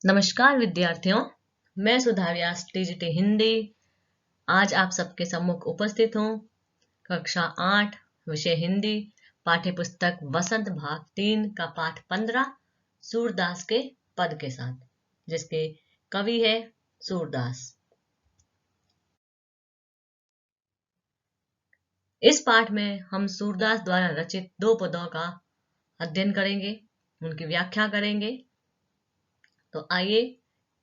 नमस्कार विद्यार्थियों, मैं सुधा व्यास टीजीटी हिंदी आज आप सबके सम्मुख उपस्थित हूँ। कक्षा 8 विषय हिंदी पाठ्य पुस्तक वसंत भाग 3 का पाठ 15 सूरदास के पद के साथ, जिसके कवि है सूरदास। इस पाठ में हम सूरदास द्वारा रचित 2 पदों का अध्ययन करेंगे, उनकी व्याख्या करेंगे। तो आइए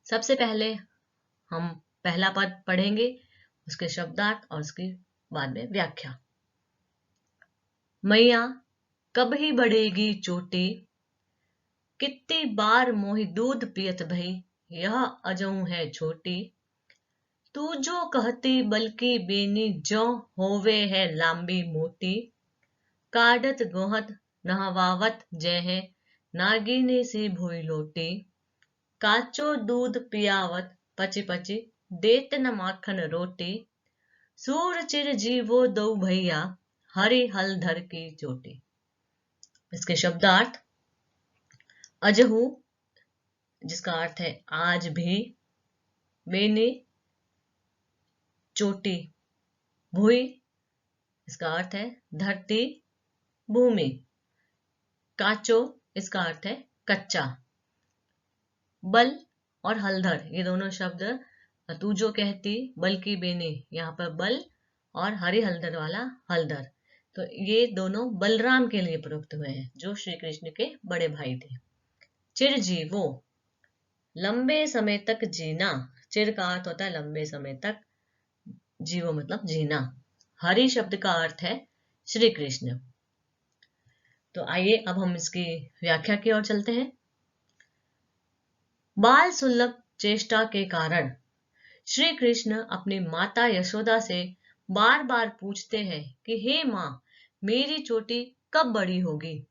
सबसे पहले हम पहला पद पढ़ेंगे, उसके शब्दार्थ और उसके बाद में व्याख्या। मैया कब ही बढ़ेगी चोटी, कितनी बार मोहि दूध पियत भई, यह अजऊ है छोटी। तू जो कहती बल्कि बेनी जो होवे है लांबी मोटी। काढ़त गोहत नहवावत जय है, नागिनी सी भोई लोटी। काचो दूध पियावत पची पची, देत न माखन रोटी। सूर चिर जीवो दो भैया, हरि हलधर की चोटी। इसके शब्दार्थ। अजहू जिसका अर्थ है आज भी, बेनी चोटी, भूई इसका अर्थ है धरती भूमि, काचो इसका अर्थ है कच्चा, बल और हलधर ये दोनों शब्द तू जो कहती बल्कि बेनी, यहाँ पर बल और हरि हलधर वाला हलधर, तो ये दोनों बलराम के लिए प्रयुक्त हुए हैं जो श्री कृष्ण के बड़े भाई थे। चिर जीवो लंबे समय तक जीना, चिर का अर्थ होता है लंबे समय तक, जीवो मतलब जीना। हरि शब्द का अर्थ है श्री कृष्ण। तो आइए अब हम इसकी व्याख्या की ओर चलते हैं। बाल सुलभ चेष्टा के कारण श्री कृष्ण अपनी माता यशोदा से बार बार पूछते हैं कि हे मां, मेरी चोटी कब बड़ी होगी।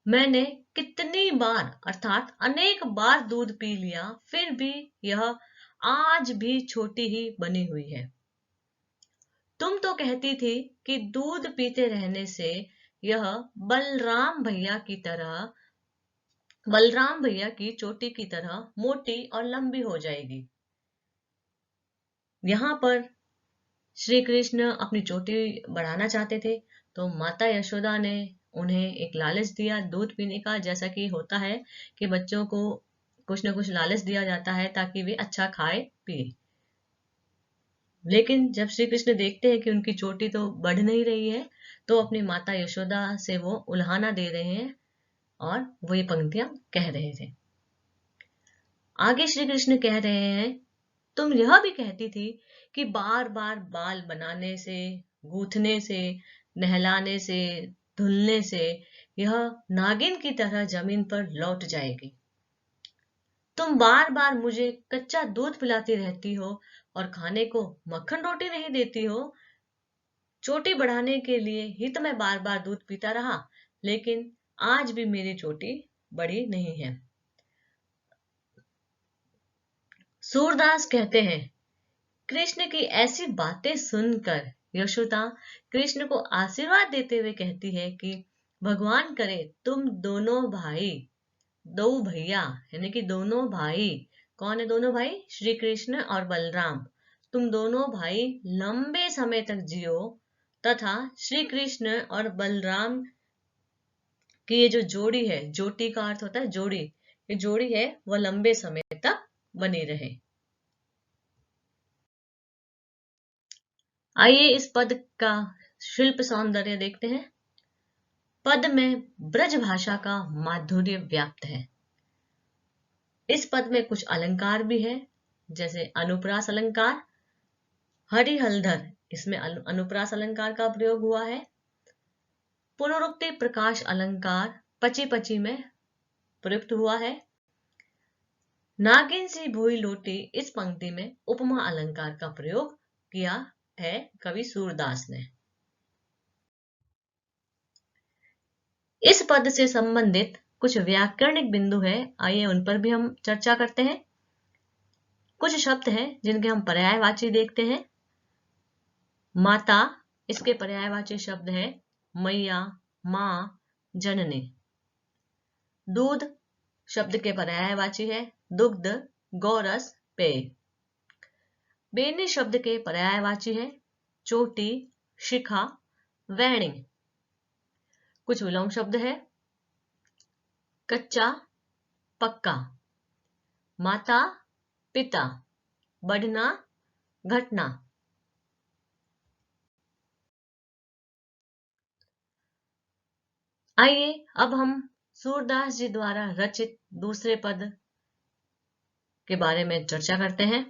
मैंने कितनी बार अर्थात अनेक बार दूध पी लिया, फिर भी यह आज भी छोटी ही बनी हुई है। तुम तो कहती थी कि दूध पीते रहने से यह बलराम भैया की चोटी की तरह मोटी और लंबी हो जाएगी। यहाँ पर श्री कृष्ण अपनी चोटी बढ़ाना चाहते थे, तो माता यशोदा ने उन्हें एक लालच दिया दूध पीने का। जैसा कि होता है कि बच्चों को कुछ न कुछ लालच दिया जाता है ताकि वे अच्छा खाए पिए। लेकिन जब श्री कृष्ण देखते हैं कि उनकी चोटी तो बढ़ नहीं रही है, तो अपनी माता यशोदा से वो उल्हाना दे रहे हैं और वो ये पंक्तियां कह रहे थे। आगे श्री कृष्ण कह रहे हैं, तुम यह भी कहती थी कि बार बार बाल बनाने से, गूंथने से, नहलाने से, धुलने से यह नागिन की तरह जमीन पर लौट जाएगी। तुम बार बार मुझे कच्चा दूध पिलाती रहती हो और खाने को मक्खन रोटी नहीं देती हो। चोटी बढ़ाने के लिए ही तो मैं बार बार दूध पीता रहा, लेकिन आज भी मेरी चोटी बड़ी नहीं है। सूरदास कहते हैं, कृष्ण की ऐसी बातें सुनकर यशोदा कृष्ण को आशीर्वाद देते हुए कहती है कि भगवान करे तुम दोनों भाई, दो भैया यानी कि दोनों भाई, कौन है दोनों भाई? श्री कृष्ण और बलराम। तुम दोनों भाई लंबे समय तक जियो तथा श्री कृष्ण और बलराम की ये जो जोड़ी है, जोटी का अर्थ होता है जोड़ी, ये जोड़ी है वह लंबे समय तक बनी रहे। आइए इस पद का शिल्प सौंदर्य देखते हैं। पद में ब्रज भाषा का माधुर्य व्याप्त है। इस पद में कुछ अलंकार भी है, जैसे अनुप्रास अलंकार, हरि हलधर, इसमें अनुप्रास अलंकार का प्रयोग हुआ है। पुनरुक्ति प्रकाश अलंकार पची पची में प्रयुक्त हुआ है। नागिन सी भोई लोटी, इस पंक्ति में उपमा अलंकार का प्रयोग किया है कवि सूरदास ने। इस पद से संबंधित कुछ व्याकरणिक बिंदु है, आइए उन पर भी हम चर्चा करते हैं। कुछ शब्द हैं जिनके हम पर्यायवाची देखते हैं। माता, इसके पर्यायवाची शब्द है मैया, मां, जननी। दूध शब्द के पर्यायवाची है दुग्ध, गोरस, पेय। बेनी शब्द के पर्यायवाची है चोटी, शिखा, वैणी। कुछ विलोम शब्द है कच्चा, पक्का, माता, पिता, बढ़ना, घटना। आइए अब हम सूरदास जी द्वारा रचित दूसरे पद के बारे में चर्चा करते हैं।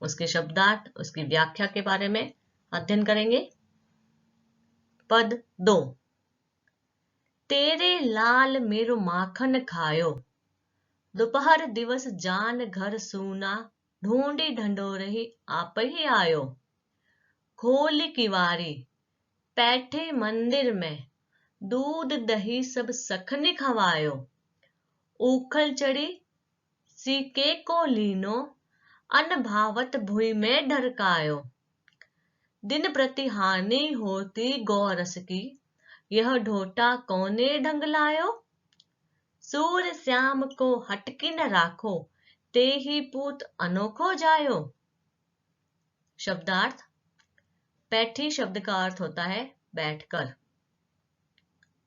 उसके शब्दार्थ, उसकी व्याख्या के बारे में अध्ययन करेंगे। पद 2। तेरे लाल मेरो माखन खायो, दोपहर दिवस जान घर सूना, ढूंढी ढंढोरही आप ही आयो। खोल किवारी बैठे मंदिर में, दूध दही सब सखनी खवायो। उखल चढ़ी सीके को लीनो, अन भावत भुई में ढरकायो। दिन प्रति हानि होती गौरस की, यह ढोटा कौने ढंग लायो। सूर श्याम को हटकी न राखो, ते ही पूत अनोखो जायो। शब्दार्थ। बैठी शब्द का अर्थ होता है बैठकर।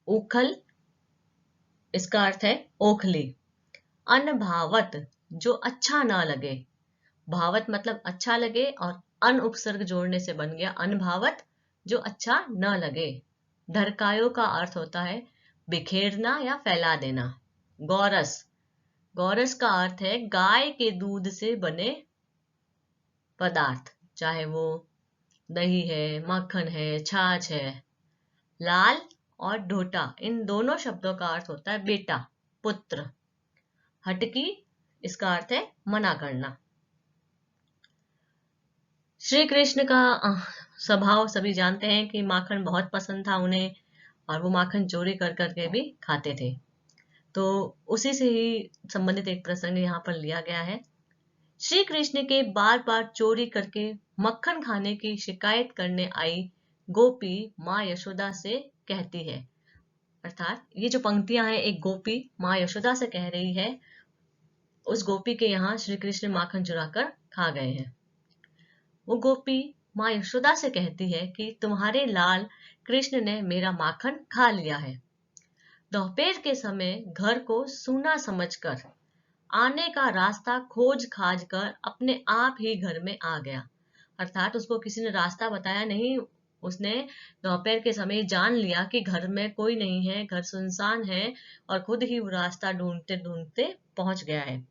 उखल इसका अर्थ है ओखली। अनभावत जो अच्छा ना लगे, भावत मतलब अच्छा लगे और अन उपसर्ग जोड़ने से बन गया अनभावत जो अच्छा न लगे। ढरकायो का अर्थ होता है बिखेरना या फैला देना। गौरस, गौरस का अर्थ है गाय के दूध से बने पदार्थ, चाहे वो दही है, मक्खन है, छाछ है। लाल और ढोटा इन दोनों शब्दों का अर्थ होता है बेटा, पुत्र। हटकी इसका अर्थ है मना करना। श्री कृष्ण का स्वभाव सभी जानते हैं कि माखन बहुत पसंद था उन्हें, और वो माखन चोरी कर करके भी खाते थे। तो उसी से ही संबंधित एक प्रसंग यहाँ पर लिया गया है। श्री कृष्ण के बार बार चोरी करके मक्खन खाने की शिकायत करने आई गोपी माँ यशोदा से कहती है, अर्थात ये जो पंक्तियां हैं एक गोपी माँ यशोदा से कह रही है, उस गोपी के यहाँ श्री कृष्ण माखन चुराकर खा गए हैं। वो गोपी माँ यशोदा से कहती है कि तुम्हारे लाल कृष्ण ने मेरा माखन खा लिया है। दोपहर के समय घर को सूना समझकर आने का रास्ता खोज खाज कर अपने आप ही घर में आ गया। अर्थात उसको किसी ने रास्ता बताया नहीं, उसने दोपहर के समय जान लिया कि घर में कोई नहीं है, घर सुनसान है, और खुद ही वो रास्ता ढूंढते ढूंढते पहुंच गया है।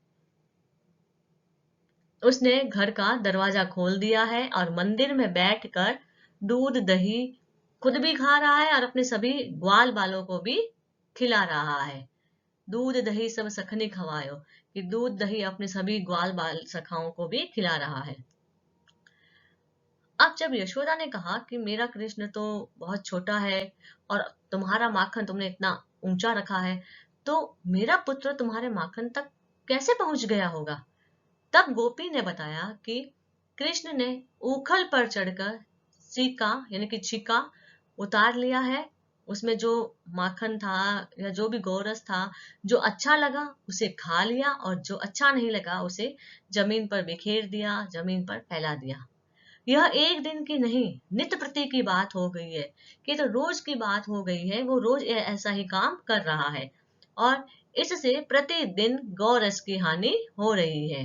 उसने घर का दरवाजा खोल दिया है और मंदिर में बैठकर दूध दही खुद भी खा रहा है और अपने सभी ग्वाल बालों को भी खिला रहा है। दूध दही सब सखनी खवायो, कि दूध दही अपने सभी ग्वाल बाल सखाओं को भी खिला रहा है। अब जब यशोदा ने कहा कि मेरा कृष्ण तो बहुत छोटा है और तुम्हारा माखन तुमने इतना ऊंचा रखा है, तो मेरा पुत्र तुम्हारे माखन तक कैसे पहुंच गया होगा। तब गोपी ने बताया कि कृष्ण ने ऊखल पर चढ़कर सीका यानी कि छिका उतार लिया है। उसमें जो माखन था या जो भी गोरस था, जो अच्छा लगा उसे खा लिया और जो अच्छा नहीं लगा उसे जमीन पर बिखेर दिया, जमीन पर फैला दिया। यह एक दिन की नहीं, नित्य प्रति की बात हो गई है, कि तो रोज की बात हो गई है। वो रोज ऐसा ही काम कर रहा है और इससे प्रतिदिन गौरस की हानि हो रही है।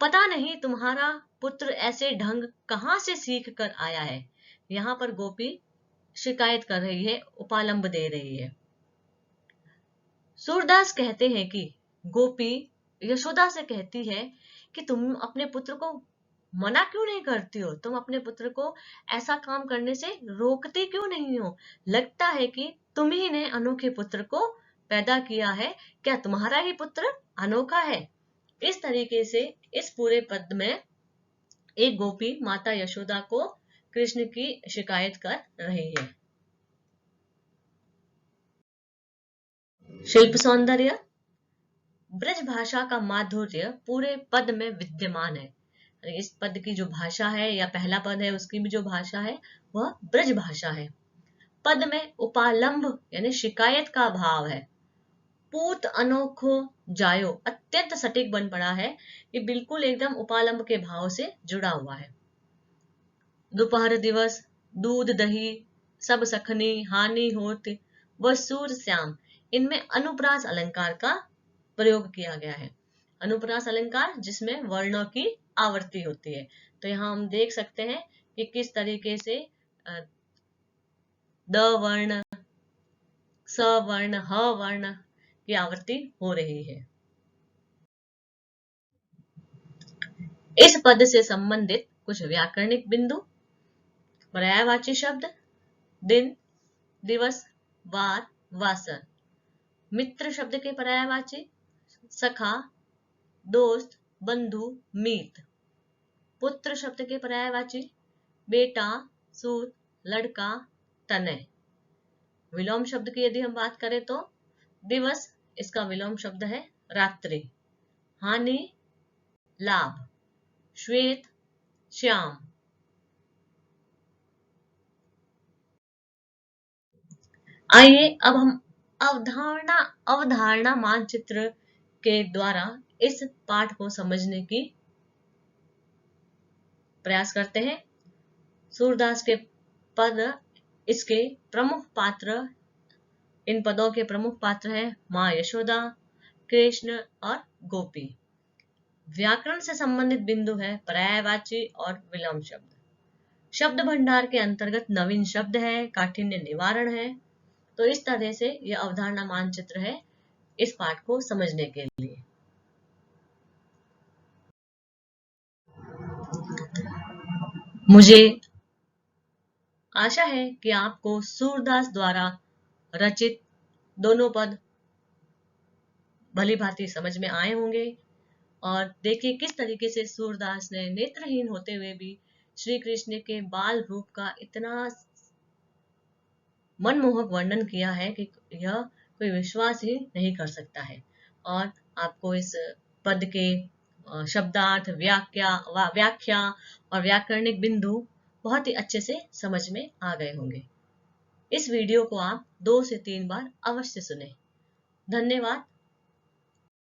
पता नहीं तुम्हारा पुत्र ऐसे ढंग कहां से सीख कर आया है। यहाँ पर गोपी शिकायत कर रही है, उपालंब दे रही है। सूरदास कहते हैं कि गोपी यशोदा से कहती है कि तुम अपने पुत्र को मना क्यों नहीं करती हो, तुम अपने पुत्र को ऐसा काम करने से रोकती क्यों नहीं हो। लगता है कि तुम ही ने अनोखे पुत्र को पैदा किया है, क्या तुम्हारा ही पुत्र अनोखा है। इस तरीके से इस पूरे पद में एक गोपी माता यशोदा को कृष्ण की शिकायत कर रही है। शिल्प सौंदर्य। ब्रज भाषा का माधुर्य पूरे पद में विद्यमान है। इस पद की जो भाषा है या पहला पद है उसकी भी जो भाषा है वह ब्रज भाषा है। पद में उपालंब यानी शिकायत का भाव है। पूत अनोखो जायो अत्यंत सटीक बन पड़ा है। ये बिल्कुल एकदम उपालंब के भाव से जुड़ा हुआ है। दोपहर दिवस, दूध दही सब सखनी, हानि होत व सूर श्याम, इनमें अनुप्रास अलंकार का प्रयोग किया गया है। अनुप्रास अलंकार जिसमें वर्णों की आवर्ती होती है। तो यहाँ हम देख सकते हैं कि किस तरीके से द वर्ण, स वर्ण, ह वर्ण की आवृत्ति हो रही है। इस पद से संबंधित कुछ व्याकरणिक बिंदु। पर्यायवाची शब्द दिन, दिवस, वार, वासर। मित्र शब्द के पर्यायवाची सखा, दोस्त, बंधु, मीत। पुत्र शब्द के पर्यायवाची बेटा, सूत, लड़का, तनय। विलोम शब्द की यदि हम बात करें तो दिवस, इसका विलोम शब्द है रात्रि। हानि, लाभ। श्वेत, श्याम। आइए अब हम अवधारणा मानचित्र के द्वारा इस पाठ को समझने की प्रयास करते हैं। सूरदास के पद, इसके प्रमुख पात्र, इन पदों के प्रमुख पात्र हैं माँ यशोदा, कृष्ण और गोपी। व्याकरण से संबंधित बिंदु है पर्यायवाची और विलोम शब्द। शब्द भंडार के अंतर्गत नवीन शब्द है, काठिन्य निवारण है। तो इस तरह से यह अवधारणा मानचित्र है इस पाठ को समझने के लिए। मुझे आशा है कि आपको सूरदास द्वारा रचित दोनों पद भली भांति समझ में आए होंगे। और देखिए किस तरीके से सूरदास ने नेत्रहीन होते हुए भी श्री कृष्ण के बाल रूप का इतना मनमोहक वर्णन किया है कि यह कोई विश्वास ही नहीं कर सकता है। और आपको इस पद के शब्दार्थ, व्याख्या और व्याकरणिक बिंदु बहुत ही अच्छे से समझ में आ गए होंगे। इस वीडियो को आप 2 से 3 बार अवश्य सुने। धन्यवाद।